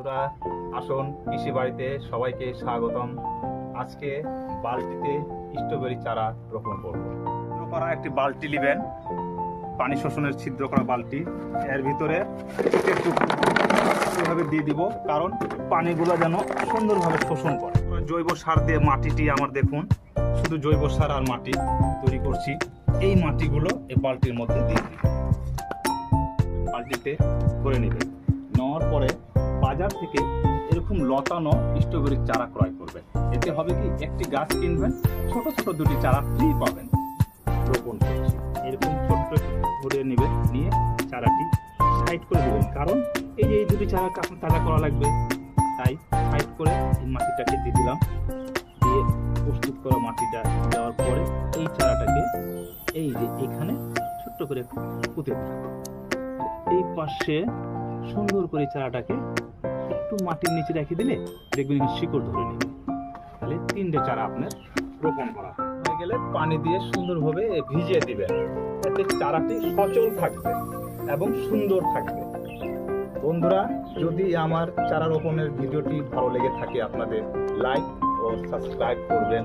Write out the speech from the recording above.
বন্ধুরা আসুন কৃষি বাড়িতে সবাইকে স্বাগতম। আজকে বালতিতে স্ট্রবেরি চারা রোপণ করব। ছিদ্র করা একটি বালতি নেবেন, পানি শোষণের ছিদ্র করা বালতি। এর ভিতরে একটু এভাবে দিয়ে দিব, কারণ পানিগুলো যেন সুন্দরভাবে শোষণ করে। জৈব সার দিয়ে মাটিটি আমার দেখুন, শুধু জৈব সার আর মাটি তৈরি করছি। এই মাটিগুলো এই বালতির মধ্যে দিয়ে দিব, বালতিতে করে নেবেন। নেওয়ার পরে বাজার থেকে এরকম লতানো স্ট্রবেরির চারা ক্রয় করবেন। এতে হবে কি, একটি গাছ কিনবেন, ছোট ছোট দুটি চারা ফ্রি পাবেন। রোপণ করছি এরকম ছোট্ট ধরে নেবেন, নিয়ে চারাটি সাইড করে দেবেন, কারণ এই দুটি চারা আপনার তাজা করা লাগবে। তাই সাইড করে এই মাটিটাকে দিয়ে দিলাম। দিয়ে প্রস্তুত করা মাটিটা দেওয়ার পরে এই চারাটাকে এই যে এখানে ছোট্ট করে পুঁতে দিলাম। এই পাশে সুন্দর করে চারাটাকে একটু মাটির নিচে রেখে দিলে দেখবেন শিকড় ধরে নেবে। তাহলে 3টে চারা আপনার রোপণ করা হয়ে গেলে পানি দিয়ে সুন্দরভাবে ভিজিয়ে দিবেন, এতে চারাটি সচল থাকবে এবং সুন্দর থাকবে। বন্ধুরা, যদি আমার চারা রোপণের ভিডিওটি ভালো লেগে থাকে আপনাদের, লাইক ও সাবস্ক্রাইব করবেন।